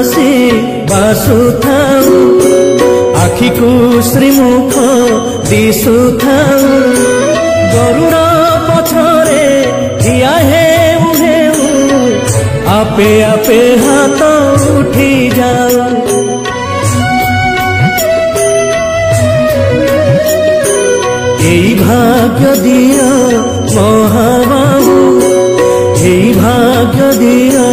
बसी बासुथाऊ आखि को श्रीमुख दिशुथाऊ गरुड़ पछरे ठिया हेउ हेउ आपे आपे हाथ उठी जाऊ एई भाग्य दिया महाबाहु एई भाग्य दिया